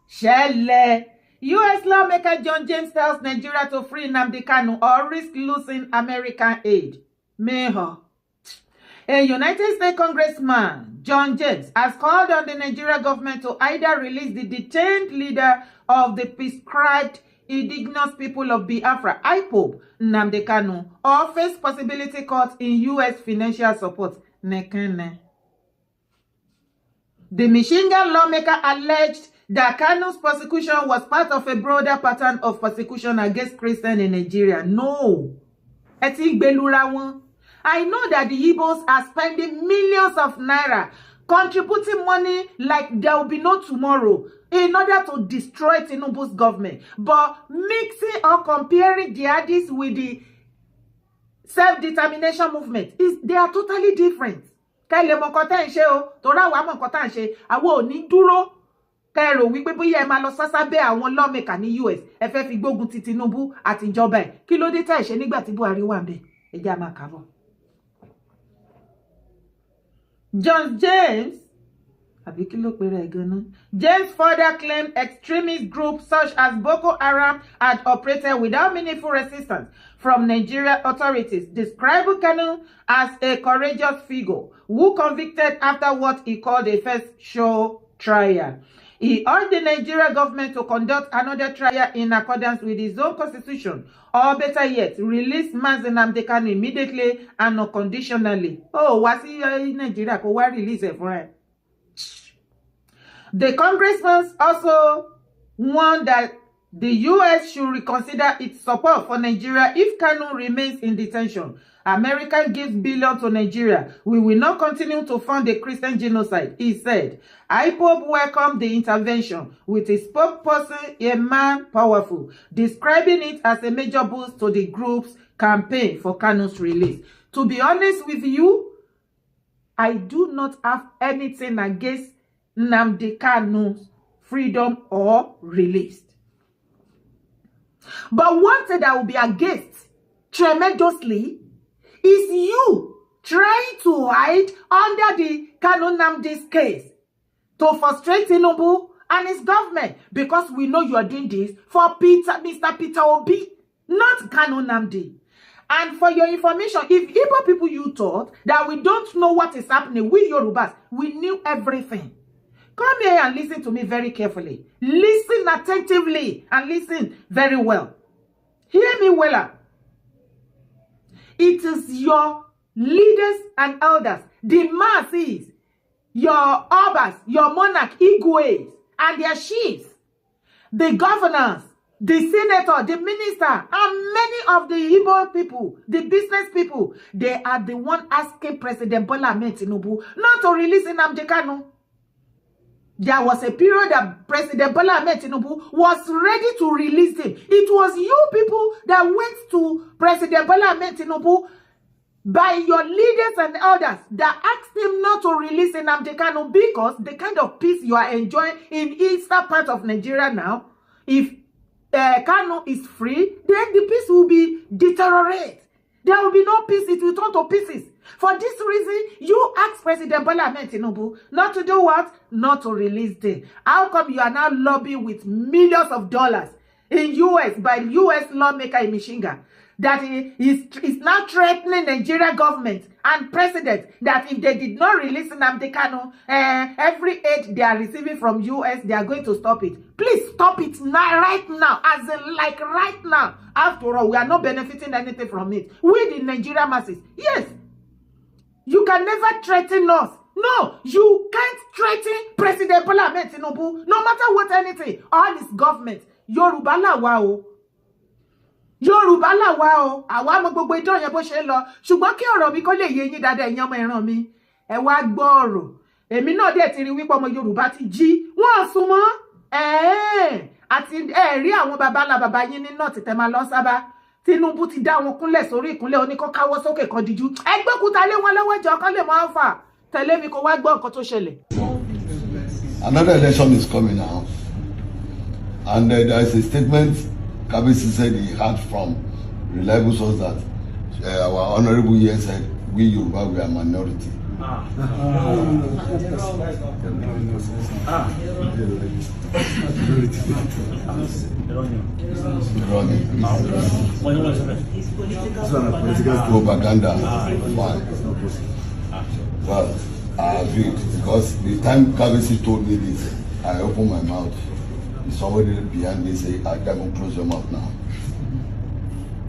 Sele. U.S. lawmaker John James tells Nigeria to free Nnamdi Kanu or risk losing American aid. Meho. A United States congressman, John James, has called on the Nigerian government to either release the detained leader of the prescribed indigenous people of Biafra, aabo, Nnamdi Kanu, or face possibility cuts in U.S. financial support. Nekene. The Michigan lawmaker alleged that Kanu's persecution was part of a broader pattern of persecution against Christians in Nigeria. No. I know that the Igbos are spending millions of naira contributing money like there will be no tomorrow in order to destroy Tinubu's government. But mixing or comparing jihadists with the self-determination movement, they are totally different. Kẹ́rò wípé bóyá ẹ máa lọ sásábẹ́ àwọn lawmaker ní US ẹ fẹ́ fi gbógun ti Tinubu àti ìjọba ẹ̀ kí ló dé tẹ́ ṣe nígbà tí Buhari wà ńbẹ̀ ẹ jẹ́ á máa kà bọ̀. John James àbí kí ló pèrè ẹ̀ gan-an. James further claimed extremist groups such as Boko Haram had operated without meaningful resistance from Nigerian authorities, describing Kanu as a courageous figure who convicted after what he called a first show trial. He urged the Nigerian government to conduct another trial in accordance with his own constitution, or better yet, release Nnamdi Kanu immediately and unconditionally. Oh, was he in Nigeria? Why release it for him? The congressman also warned that the U.S. should reconsider its support for Nigeria if Kanu remains in detention. America gives billions to Nigeria. We will not continue to fund the Christian genocide, he said. IPOB welcomed the intervention with a spokesperson, a man powerful, describing it as a major boost to the group's campaign for Kanu's release. To be honest with you, I do not have anything against Nnamdi Kanu's freedom or release. But one thing that will be against tremendously is you trying to hide under the Kanu Nnamdi's case to frustrate Tinubu and his government, because we know you are doing this for Mr. Peter Obi, not Kanu Nnamdi. And for your information, if Igbo people you thought that we don't know what is happening, we Yorubas, we knew everything. Come here and listen to me very carefully. Listen attentively and listen very well. Hear me well. It is your leaders and elders, the masses, your obas, your monarch, Igwes, and their chiefs, the governors, the senator, the minister, and many of the Igbo people, the business people, they are the one asking President Bola Ahmed Tinubu not to release Nnamdi Kanu. There was a period that President Bola Ahmed Tinubu was ready to release him. It was you people that went to President Bola Ahmed Tinubu by your leaders and elders that asked him not to release Nnamdi Kanu, because the kind of peace you are enjoying in eastern part of Nigeria now, if Kanu is free, then the peace will be deteriorate. There will be no peace. It will turn to pieces. For this reason, you asked President Bola Ahmed Tinubu not to do what? Not to release them. How come you are now lobbying with millions of dollars in U.S. by U.S. lawmaker in Michigan that is now threatening Nigeria government and president that if they did not release Nnamdi Kanu, every aid they are receiving from U.S., they are going to stop it. Please stop it now, right now, as in like right now. After all, we are not benefiting anything from it. We, the Nigerian masses, yes. You can never threaten us. No, you can't threaten President Bola Ahmed Tinubu, no matter what anything, all his government. Yoruba la wa o. Yoruba la wa o. Àwa mọ gbogbo idán yẹn bó ṣe lọ. Ṣùgbọ́n kí ọ̀rọ̀ mi kó lè yé yín dáadáa ẹ̀yin ọmọ ìran mi. Ẹ wá gbọ́ ọ̀rọ̀. Èmi náà dẹ̀ ti rí wípé ọmọ Yorùbá ti jí. Wọ́n sún mọ́. Àti rí àwọn baba yín ní náà ti tẹ́ máa lọ sábà. Tinubu ti dá wọn kúnlẹ̀ sórí ìkúnlẹ̀ oníkọ́ káwọ́ sókè kan díjú. Ẹgbẹ́ kúta lé wọn lọ́wọ́ jọ kan lè máa fà. Tẹ̀lé mi kó wá gbọ́ nǹkan tó ṣẹlẹ̀. Another election is coming now. And there is a statement Kabisi said he had from reliable source that our honorable here said we Yoruba we are minority. Propaganda. Fine. Well, I agreed because the time Kabisi told me this, I opened my mouth. Somebody behind me say, I can't close your mouth now.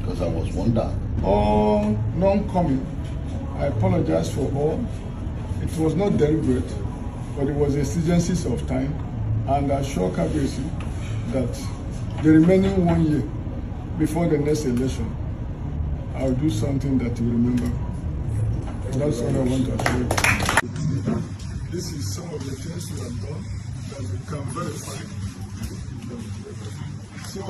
Because I was wondering. All non-coming, I apologize for all. It was not deliberate, but it was exigencies of time. And I assure Kabisi that the remaining 1 year before the next election, I'll do something that you remember. That's what I want to assure you. This is some of the things we have done that we can verify. So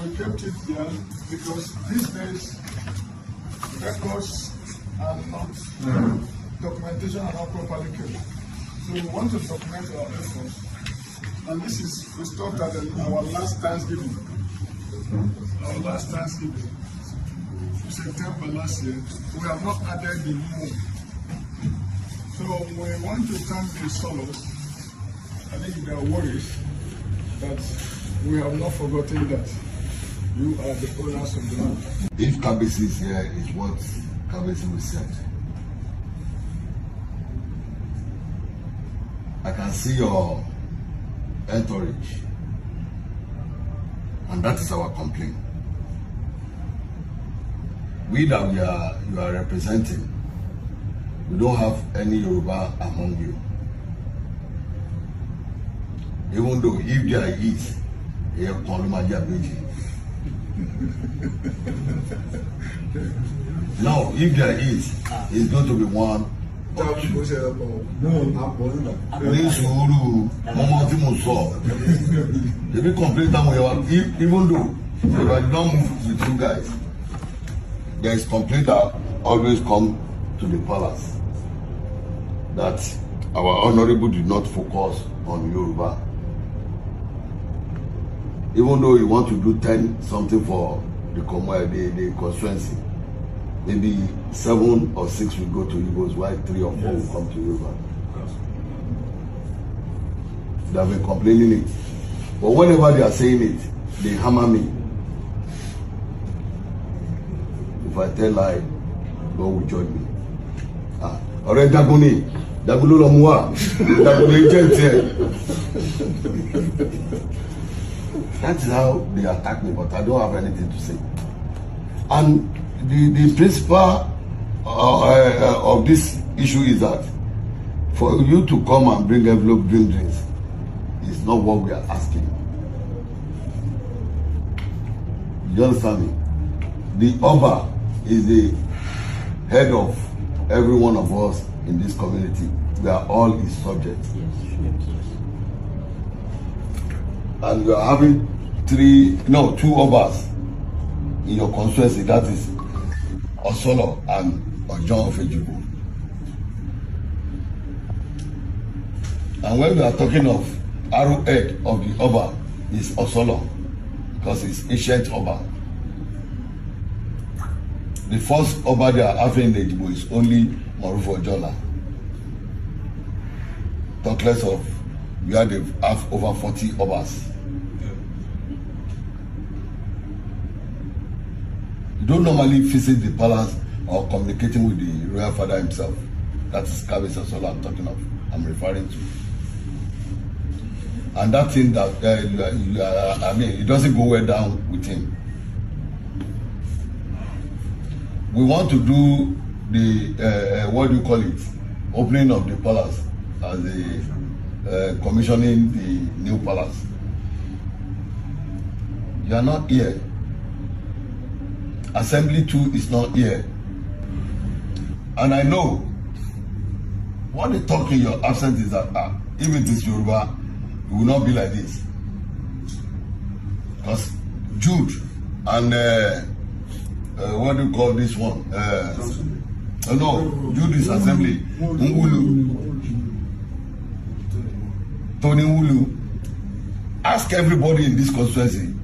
we kept it there because these days records are not, documentation are not properly kept. So we want to document our efforts. And this is, we stopped at our last Thanksgiving. Our last Thanksgiving. September last year. We have not added the moon. So we want to thank the Soros. I think they are worried that we have not forgotten that you are the owners of the land. If Kabisi is here, is what Kabisi will say. I can see your entourage, and that is our complaint. We that you are representing, we don't have any Yoruba among you. Even though if there is, now if there is, it's going to be one. Ní sùúrù, mama tí mo sọ. If you complain that way, even though if I don't move with you guys, there is complaint that always come to the palace that our honorable did not focus on Yoruba. Even though you want to do 10 something for the constituency, maybe 7 or 6 will go to Igbos, while 3 or 4 will come to Yoruba. They have been complaining it. But whenever they are saying it, they hammer me. If I tell lie, God will judge me. Alright, Dagoni. Dagulo Lomua. Dagoni Gente. That is how they attack me, but I don't have anything to say. And the principle of this issue is that for you to come and bring envelope, bring drinks, is not what we are asking. You understand me? The Oba is the head of every one of us in this community. We are all his subjects. And you are having 2 Obas in your constituency, that is Osolo and Ojon of Ejubu. And when we are talking of arrowhead of the Oba, is Osolo, because it's ancient Oba. The first Oba they are having in Ejubu is only Morufo Ojola. Talk less of, we have over 40 Obas. You don't normally visit the palace or communicating with the royal father himself. That is Kabisi Osolo I'm referring to. And that thing that, it doesn't go well down with him. We want to do the, what do you call it, opening of the palace as the commissioning the new palace. You are not here. Assembly 2 is not here. And I know what they talk in your absence is that if it is Yoruba, it will not be like this. Because Jude and what do you call this one? No, Jude is assembly. Tony Wulu. Ask everybody in this constituency.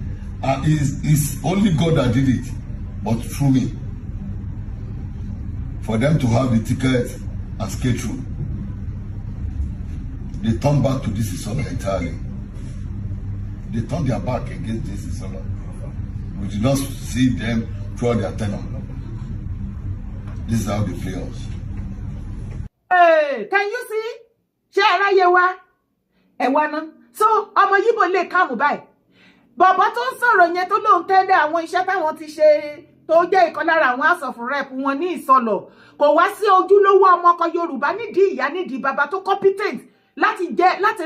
It's only God that did it, but through me. for them to have the ticket and skate through. They turn back to this Isolo entirely. They turn their back against this Isolo. We did not see them throughout their tenure. This is how they play us. Hey, can you see? Share yewa. Ewana. So, ọmọ Yibo lè kàmù báyìí. Bàbá tó ń sọ̀rọ̀ yẹn tó lóun tẹ́lẹ̀ àwọn iṣẹ́ táwọn ti ṣe tó jẹ́ ìkan lára àwọn House of Rep wọn ní Ìsọlọ̀. Kò wá sí ojúlówó ọmọ ọkọ Yorùbá nídìí ìyá nídìí bàbá tó competent láti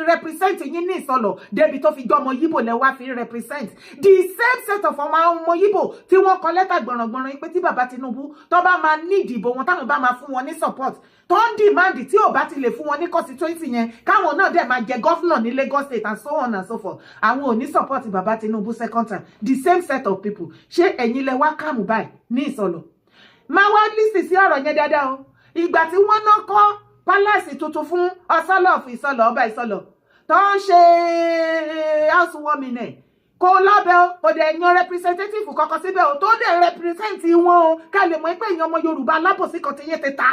represent yín ní Ìsọlọ̀ débi tó fi jọ ọmọ Yibo lẹ wá fi represent the same set of ọmọ Yibo tí wọ́n kọ lẹ́tà gbọ̀rọ̀gbọ̀rọ̀ pé tí bàbá Tinubu tó bá máa ní ìdìbò wọn táwọn bá máa fún wọn ní support tó ń demand tí ò bá ti lè fún wọn ní constituency yẹn káwọn náà dẹ̀ máa jẹ governor ní Lagos State and so on and so forth àwọn ò ní support bàbá Tinubu second time the same set of people ṣé ẹ̀yin lẹ wá kàmù báyìí ní Ìsọlọ̀ máa wá lísì sí ọ̀rọ̀ yẹn dáadáa o ìgbà tí wọ́n náà kọ́ pálásì tuntun fún Ọ̀sọ́lọ̀ fún Ìsọlọ̀ ọba Ìsọlọ̀ tó ń ṣe housewarming ẹ̀ kò lọ́bẹ̀ o kò dẹ̀ yan representative kọ́kọ́ síbẹ̀ o tó dẹ̀ represent wọn o ká lè mọ̀ pé èèyàn ọmọ Yorùbá alábòsí kan ti yé ti ta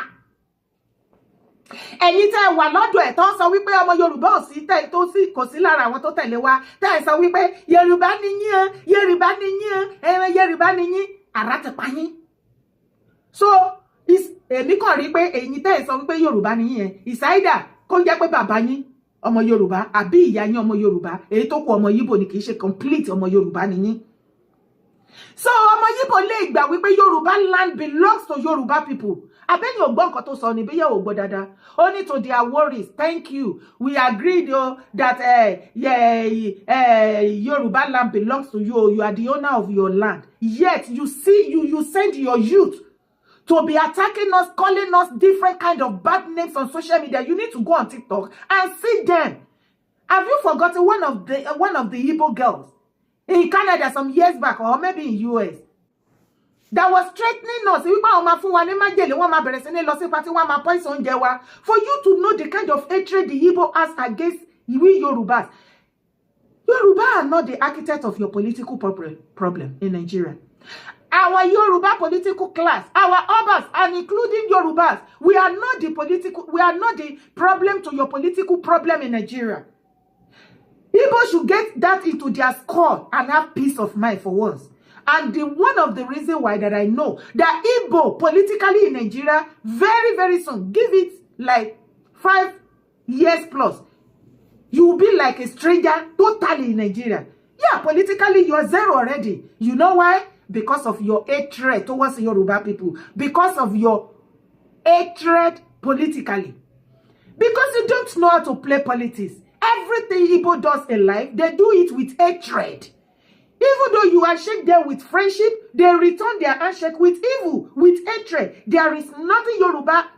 ẹ̀yin tẹ́ wà lọ́dọ̀ ẹ̀ tó ń sọ wípé ọmọ Yorùbá ò sí tẹ́ tó sí kò sí lára àwọn tó tẹ̀lé wa tẹ́ ẹ̀ sọ wípé Yorùbá ni yín Yorùbá ni yín ẹ̀rẹ̀ Yorùbá ni yín àrà ti pa yín so èmi kàn rí pé ẹ̀yin tẹ́ ẹ̀ sọ wípé Yorùbá ni yín ìsáídà kó jẹ́ pé bàbá yín ọmọ Yorùbá àbí ìyá yín ọmọ Yorùbá èyí tó kù ọmọ Yibo ni kì í ṣe complete ọmọ Yorùbá ni yín so ọmọ Yibo lè gbà wípé Yorùbá land belongs to Yorùbá people abẹ́ni ò gbọ́ nǹkan tó sọ ní bí yẹ́ ò gbọ́ dáadáa ó ní to their worries thank you we agreed that Yorùbá land belongs to you you are the owner of your land yet you see you send your youth to be attacking us, calling us different kind of bad names on social media. You need to go on TikTok and see them. Have you forgotten one of the Igbo girls in Canada some years back, or maybe in US, that was threatening us? For you to know the kind of hatred the Igbo has against we Yorubas. Yoruba are not the architect of your political problem in Nigeria. Our Yoruba political class, our Obas, and including Yorubas, we are not the problem to your political problem in Nigeria. Igbo should get that into their skull and have peace of mind for once. And one of the reasons why that I know that Igbo politically in Nigeria, very, very soon, give it like 5 years plus, you will be like a stranger totally in Nigeria. Yeah, politically you are zero already. You know why? Because of your hatred towards Yoruba people. Because of your hatred politically. Because you don't know how to play politics. Everything Igbo does in life, they do it with hatred. Even though you handshake them with friendship, they return their handshake with evil, with hatred. There is nothing Yoruba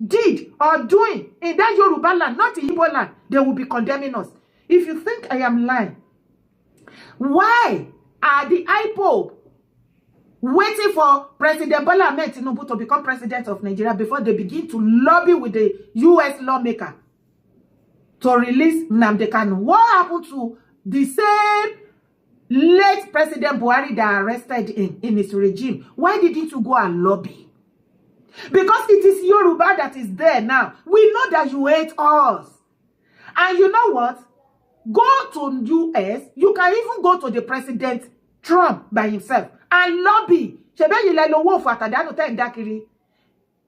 did or doing in that Yoruba land, not in Igbo land. They will be condemning us. If you think I am lying, why are the IPOB waiting for President Bola Ahmed Tinubu to become president of Nigeria before they begin to lobby with the US lawmaker to release Nnamdi Kanu? What happened to the same late President Buhari that arrested him in his regime? Why didn't you go and lobby? Because it is Yoruba that is there now. We know that you hate us. And you know what? Go to US. You can even go to the President Trump by himself and lobby.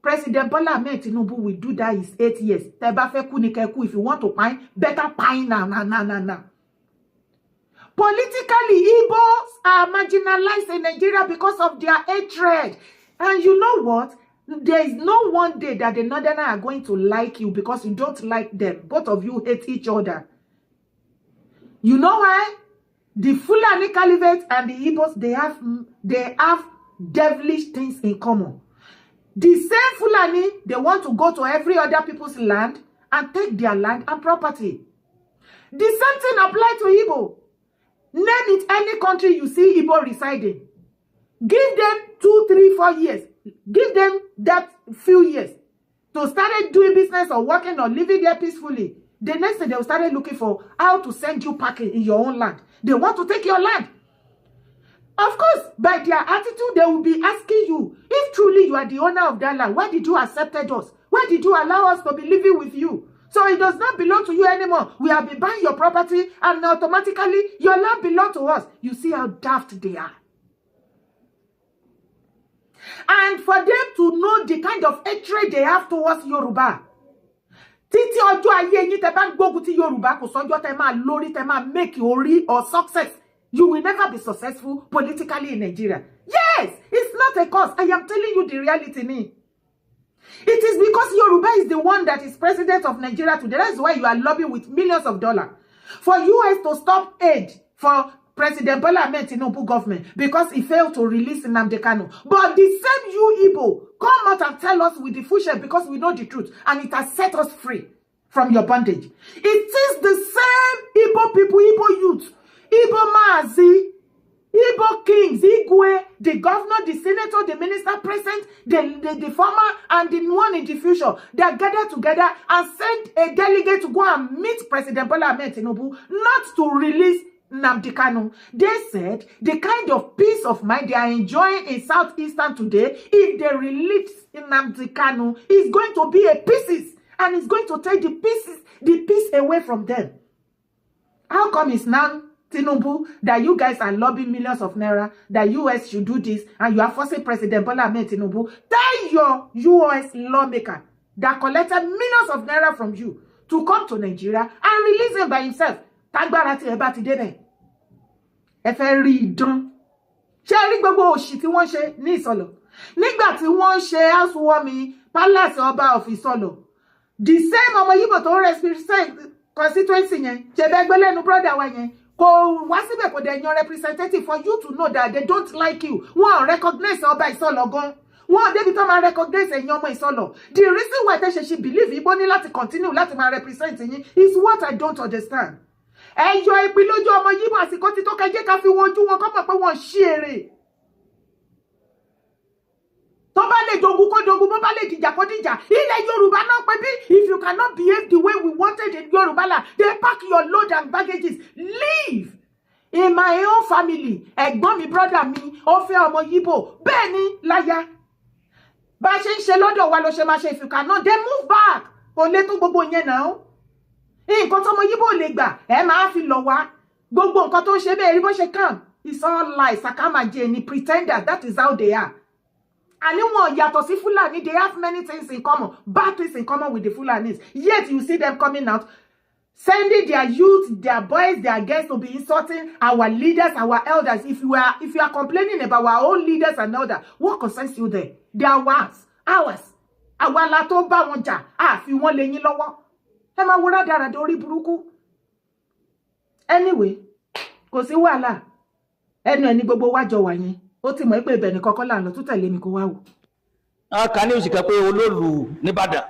President Bola Ahmed Tinubu will do that in 8 years. If you want to pine, better pine now. Politically, Igbos are marginalized in Nigeria because of their hatred. And you know what? There is no one day that the Northerners are going to like you because you don't like them. Both of you hate each other. You know why? The Fulani Caliphate and the Igbos, they have devilish things in common. The same Fulani, they want to go to every other people's land and take their land and property. The same thing applies to Igbo. Name it any country you see Igbo residing. Give them 2, 3, 4 years. Give them that few years to start doing business or working or living there peacefully. The next thing they will start looking for how to send you packing in your own land. They want to take your land. Of course, by their attitude, they will be asking you, if truly you are the owner of that land, why did you accept us? Why did you allow us to be living with you? So it does not belong to you anymore. We have been buying your property and automatically your land belongs to us. You see how daft they are. And for them to know the kind of hatred they have towards Yoruba. Títí ọjọ́ ayé yín tẹ́ bá ń gbógun ti Yoruba kò sọ́jọ́ tẹ́ máa lórí tẹ́ máa make orí or success. You will never be successful politically in Nigeria. Yes, it's not a cause. I am telling you the reality, me. It is because Yoruba is the one that is president of Nigeria today. That's why you are lobbying with millions of dollars for US to stop aid for President Bola Ahmed Tinubu government because he failed to release Nnamdi Kanu. But the same you Igbo come out and tell us with the full share because we know the truth and it has set us free from your bondage. It is the same Igbo people, Igbo youth, Igbo Mazi, Igbo kings, Igwe, the governor, the senator, the minister present, the former and the one in the future, they are gathered together and send a delegate to go and meet President Bola Ahmed Tinubu, not to release Nnamdi Kanu. They said the kind of peace of mind they are enjoying in Southeastern today, if they release Nnamdi Kanu, is going to be a pieces and it's going to take the peace away from them. How come it's now Tinubu that you guys are lobbying millions of naira that US should do this and you are forcing President Bola Ahmed Tinubu? Tell your US lawmaker that collected millions of naira from you to come to Nigeria and release him by himself. Tagbara ti eba ti debe. Ẹ fẹ́ rí idán. Ṣé rí gbogbo òṣì tí wọ́n ṣe ní Ìsọlọ̀. Nígbà tí wọ́n ṣe housewarming palace ọba of Ìsọlọ̀. The same ọmọ Yíbò tó represent constituency yẹn. Ṣé bẹ́ gbé lẹ́nu brother wa yẹn. Kò wá síbẹ̀ kò dẹ̀ yan representative for you to know that they don't like you. Wọ́n recognize ọba Ìsọlọ̀ gan. Wọ́n débi tó máa recognize ẹ̀yin ọmọ Ìsọlọ̀. The reason why they she believe Igbo ní láti continue láti máa represent yín is what I don't understand. Ẹyọ ìpín lójú ọmọ Yíbò àsìkò tí tó kẹjẹ́ ká fi wojú wọn kọ́ mọ̀ pé wọ́n ṣí èrè. Tó bá lè dogun kó dogun, bó bá lè dìjà kó dìjà. Ilẹ̀ Yorùbá náà pé bí if you cannot behave the way we wanted in Yoruba land, they pack your load and baggages. Leave. In my own family, ẹ̀gbọ́n mi, brother mi, ó fẹ́ ọmọ Yíbò. Bẹ́ẹ̀ ni láyà. Bá ṣe ń ṣe lọ́dọ̀ wa ló ṣe máa ṣe if you cannot, then move back. Kò lè tún gbogbo yẹn náà. Nǹkan tó ọmọ Yíbò lè gbà ẹ máa fi lọ wá gbogbo nǹkan tó ń ṣe bẹ́ẹ̀ rí bó ṣe kàn. It's all lies, sakamaje ni pretenders. That is how they are. And wọn yàtọ̀ sí Fulani, they have many things in common, bad things in common with the Fulanis. Yet you see them coming out, sending their youth, their boys, their girls to be insulting our leaders, our elders. If you are complaining about our own leaders and elders, what concerns you there? They are ours. Àwa la tó bá wọn jà, fi wọ́n lé yín lọ́wọ́. Ẹ máa wúrà dára dórí burúkú. Anyway, kò sí wàhálà. Ẹnu ẹni gbogbo wa jọ wà yẹn. Ó ti mọ̀ pé ibẹ̀ ni kọ́kọ́ là ń lọ tó tẹ̀lé mi kó wá wò. Ká ní òsìkà pé olóòlù nìbàdàn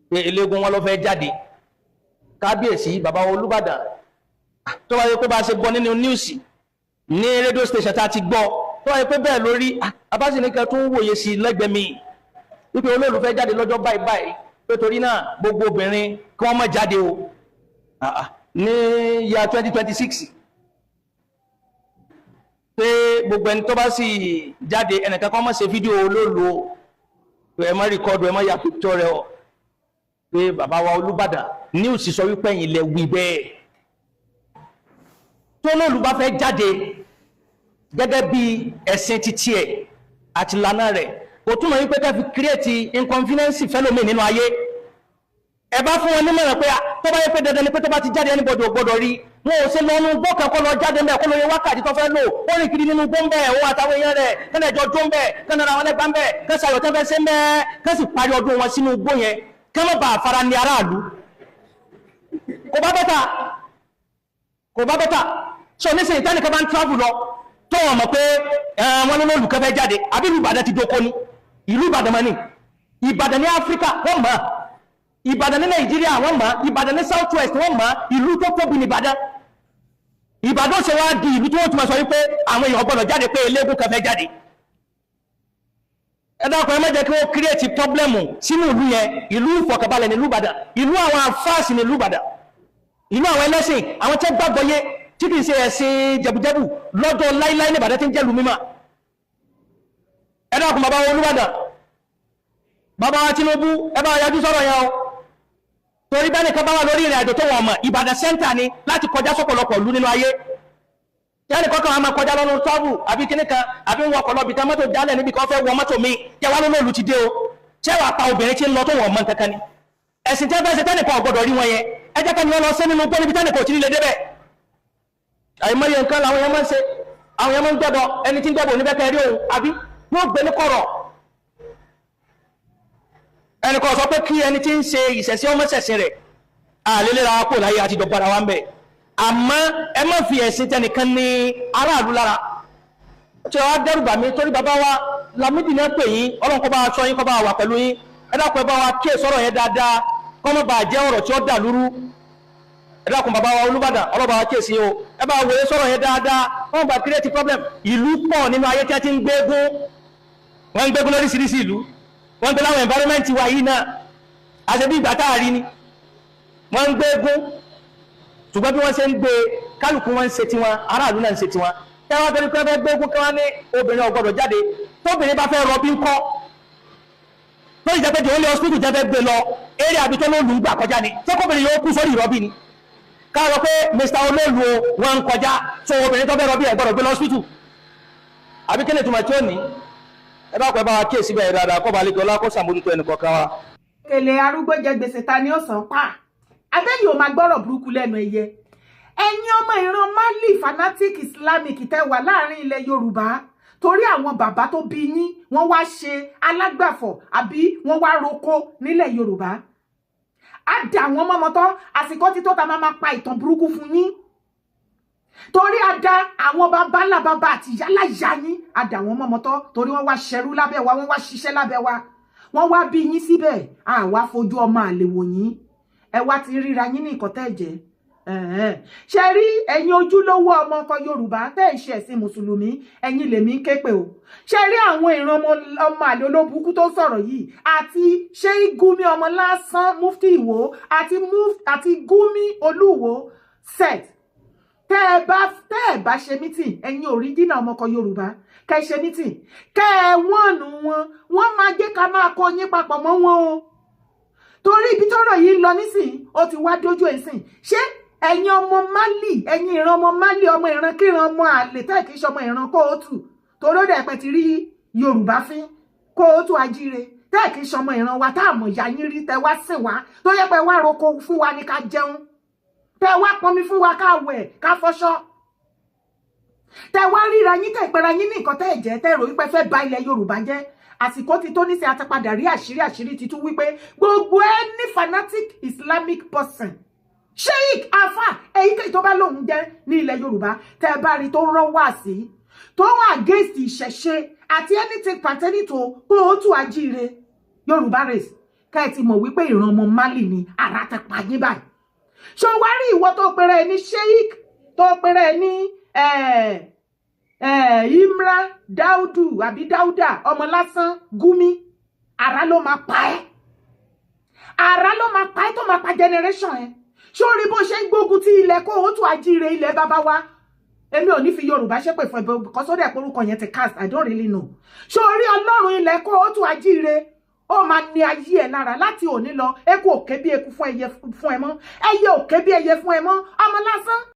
pé eléégún wọn ló fẹ́ jáde. Kábíyèsí bàbá Olúbàdàn tó wáyé pé bá ṣe gbọ́ nínú níùsì ní rédíò station tá ti gbọ́ tó wáyé pé bẹ́ẹ̀ lórí abásìníkà tó ń wòye sí lẹ́gbẹ̀ẹ́ mi wípé olóòlù fẹ́ jáde lọ́jọ́ báyìí pé torí náà gbogbo obìnrin kí wọ́n má jáde o ní ya 2026 pé gbogbo ẹni tó bá sì jáde ẹnìkan kan má ṣe fídíò olóòlù pé ẹ má rìkọ́dù ẹ má ya píktọ̀ rẹ ọ pé bàbá wa Olúbàdàn ní òsì sọ wípé ẹ̀yin lẹ wí bẹ́ẹ̀ tó olóòlù bá fẹ́ jáde gẹ́gẹ́ bí ẹ̀sìn títí ẹ̀ àti ìlànà rẹ̀ kò túmọ̀ wípé ká fi create inconvenience fẹ́lómi nínú ayé ẹ bá fún wọn nímọ̀ràn pé tó bá yẹ pé dandan ni pé tó bá ti jáde anybody ò gbọdọ̀ rí wọn ò ṣe lọ́nu gbọ́kàn kọ́ lọ jáde mẹ́ kó lóye wákàtí tó fẹ́ lò ó rìn kiri nínú gbọ́nbẹ́ òun àtàwọn èèyàn rẹ̀ kẹ́nà ìjọ jó ń bẹ̀ kẹ́nà àwọn ẹlẹ́gbàá ń bẹ̀ kẹ́sà ayọ̀ tẹ́fẹ́ ṣe ń bẹ́ kẹ́sì parí ọdún wọn sínú igbó yẹn kẹ́mọ́ bá fara ní aráàlú kò bá bẹ́tà so nísìnyí tẹ́nìkan bá ń travel lọ tó wọn mọ̀ pé wọn ló lólùkẹ́ fẹ́ jáde àbí ìlú Ìbàdàn ti dóko ní ìlú Ìbàdàn mọ́ ní Ìbàdàn ní Áfíríkà wọ́n mọ̀ Ìbàdàn ní Nàìjíríà wọ́n mọ̀ Ìbàdàn ní South West wọ́n mọ̀ ìlú tó tóbi ní Ìbàdàn ṣe wá di ìlú tí wọ́n ti máa sọ wípé àwọn èèyàn gbọ́dọ̀ jáde pé eléégún kan fẹ́ jáde ẹ dákun ẹ má jẹ́ kí wọ́n create problem sínú ìlú yẹn ìlú ìfọ̀kànbalẹ̀ ní ìlú Ìbàdàn ìlú àwọn àfáàsì ní ìlú Ìbàdàn ìlú àwọn ẹlẹ́sìn àwọn tí gbàgbọ́ yé tí kìí ṣe ẹ̀sìn jẹ̀bùjẹ̀bù lọ́jọ́ láíláí ní Ìbàdàn tí ń jẹ́ lu mímọ́. Ẹ dákun bàbá wa Olúbàdàn, bàbá wa Tinubu, ẹ bá yájú sọ̀rọ̀ yẹn o. Torí bẹ́ẹ̀ nìkan bá wà lórí ìrìn àjò tó wọ̀n mọ̀, Ìbàdàn sẹ́ńtà ni láti kọjá sọ́pọ̀lọpọ̀ ìlú nínú ayé. Yẹ́nì kọ́kọ́ àwọn máa kọjá lọ́nà tọ́bù àbí kíní kan àbí ń wọkọ̀ lọ́bì tán mọ́tò jálẹ̀ níbi kan fẹ́ wọ mọ́tò mi kẹ wá lónà òlù ti dé o. Ṣé wàá pa obìnrin tí ń lọ tó wọ̀n mọ́ kankan ni? Ẹ̀sìn tí wọ́n fẹ́ ṣe tẹ́nìkan ọ̀gbọ́dọ̀ rí wọn yẹn, ẹ jẹ́ kẹ́ni wọ́n lọ sí nínú gbọ́ níbi tẹ́nìkan ò tí nílé débẹ̀. Àìmọye nǹkan làwọn yẹn máa ń ṣe, àwọn yẹn máa ń gbẹ́bọ, ẹni tí ń gbẹ́bọ níbẹ̀ kẹ́ rí òun àbí yóò gbé ní kọ̀rọ̀. Ẹnì kan sọ pé kí ẹni tí ń ṣe ìṣẹ̀ṣẹ̀ ọmọ ṣẹ̀ṣẹ̀ rẹ̀ àlélẹ́ra kò láyé àti dọ̀gbára wa ń bẹ̀. Àmọ́ ẹ má fi ẹ̀sìn tẹnìkan ní aráàlú lára. Tí wọ́n á dẹ́rùbà mi torí bàbá wa Lamidi náà pè yín, Ọlọ́run kó bá wa sọ yín, kó bá wa wà pẹ̀lú yín. Ẹ dákun ẹ bá wa kíyè sọ̀rọ̀ yẹn dáadáa, kó má bàa jẹ́ ọ̀rọ̀ tí ó dà lúrú. Ẹ dákun bàbá wa Olúbàdàn, ọlọ́ba wa kíyè sí o. Ẹ bá wòye sọ̀rọ̀ yẹn dáadáa, kó má bàa create problem. Ìlú pọ̀ nínú ayé tí wọ́n ti ń gbégún. Wọ́n ń gbégún lóríṣiríṣi ìlú. Wọ́n ń gbé láwọn environment wa yìí náà. Àṣẹ bí ìgbà táàrí ni. Wọ́n ń gbégún. Ṣùgbọ́n bí wọ́n ṣe ń gbé kálukú wọn ń ṣe tiwọn, aráàlú náà ń ṣe tiwọn. Kí wọ́n torí pé wọ́n fẹ́ gbégún kí wọ́n ní obìnrin ò gbọdọ̀ jáde. Tóbìnrin bá fẹ́ rọbí ńkọ́. Lórí ìjẹ́ pé jòó lé hospital jẹ́ fẹ́ gbé lọ, eré àbí tó lóòlù ń gbà kọjá ni. Ṣé kóbìnrin yóò kú sórí ìrọbí ni? Káàrọ̀ pé Mr. Olóòlù wọn ń kọjá, so obìnrin tó fẹ́ rọbí ẹ̀ gbọdọ̀ gbé lọ hospital. Àbí kí ni ìtumọ̀ tí ó ní? Ẹ bá pẹ́ bá wa kíyèsí bẹ́ẹ̀ dáadáa kó balẹ̀ kí ọlá kó sàmójútó ẹnì kọ̀ọ̀kan wa. Kèlè arúgbó jẹ gbèsè ta ni ó san pa. Abẹ́yìn ò máa gbọ́rọ̀ burúkú lẹ́nu ẹyẹ. Ẹ̀yin ọmọ ìran Mali fanatic Islamic tẹ́ wà láàrin ilẹ̀ Yorùbá torí àwọn bàbá tó bí yín wọ́n wá ṣe alágbàfọ̀ àbí wọ́n wá roko nílẹ̀ Yorùbá. Á dà wọ́n mọ́mọ́ tán àsìkò tí tó ta máa pa ìtàn burúkú fún yín. Torí á dà àwọn bàbá ńlá bàbá àti yálà ìyá yín á dà wọ́n mọ́mọ́ tán torí wọ́n wá ṣẹrú lábẹ́ wa, wọ́n wá ṣiṣẹ́ lábẹ́ wa. Wọ́n wá bí yín síbẹ̀, àwa fojú ọmọ àlè wò yín. Ẹ wá ti ríra yín ní nǹkan tẹ́ jẹ́. Ṣé rí ẹ̀yin ojúlówó ọmọ ọkọ Yorùbá tẹ́ ń ṣe ẹ̀sìn Mùsùlùmí, ẹ̀yin lèmi ń ké pè o. Ṣé rí àwọn ìran ọmọ àlè olóbùkú tó sọ̀rọ̀ yìí àti ṣé Gumi ọmọ lásán Mufti Ìwó àti Gumi Olúwo set. Tẹ́ ẹ bá ṣe meeting ẹ̀yin original ọmọ ọkọ Yorùbá kẹ́ ṣe meeting kẹ́ wọ́n wọ́n máa jẹ́ ká máa kó yín papọ̀ mọ́ wọn o. Torí ibi tọ́rọ̀ yìí lọ nísìn ó ti wá dójú ẹ̀sìn. Ṣé ẹ̀yin ọmọ Mali, ẹ̀yin ìran ọmọ Mali, ọmọ ìran kíran ọmọ àlè tẹ́ kìí ṣe ọmọ ìran kóòtù torí ó dẹ̀ pẹ́ ti rí Yorùbá fín kóòtù ajíire tẹ́ kìí ṣe ọmọ ìran wa tá àmọ̀ ìyá yín rí tẹ́ wá sìn wá tó yẹ pé wá roko fún wa ní ká jẹun tẹ́ wá pọnmi fún wa ká wẹ̀ ká fọṣọ tẹ́ wá ríra yín tẹ́ ìpẹ́ra yín ní nǹkan tẹ́ ẹ̀jẹ̀ tẹ́ rò wípé fẹ́ bà ilẹ̀ Yorùbá jẹ́. Àsìkò ti tó ní sí àtàpadà rí àṣírí ti tún wípé gbogbo ẹni fanatic Islamic person sheik afa èyíkéyìí tó bá lóun jẹ́ ní ilẹ̀ Yorùbá tẹ́ bá rí tó rán wá sí tó wà against ìṣẹ̀ṣe àti anything pertaining to kóòtù ajíire Yorùbá race ká ẹ ti mọ̀ wípé ìran ọmọ Mali ni ara tẹ pa yín báyìí. Ṣé wá rí ìwọ tó pèrè ní sheik tó pèrè ní Imra Daudu àbí Dauda ọmọ lásán Gumi ara ló máa pa ẹ́, ara ló máa pa ẹ́ tó máa pa generation ẹ. Ṣé o rí bó ṣe ń gbógun ti ilẹ̀ kóòtù ajíire ilẹ̀ bàbá wa? Èmi ò ní fi Yorùbá ṣépè fún ẹ because ó dẹ̀ porúkọ yẹn ti cast, I don't really know. Ṣé o rí Ọlọ́run ilẹ̀ kóòtù ajíire ó máa ní ayé ẹ lára láti òní lọ. Eku òkè bí eku fún ẹ mọ́, ẹyẹ òkè bí ẹyẹ fún ẹ mọ́, ọmọ lásán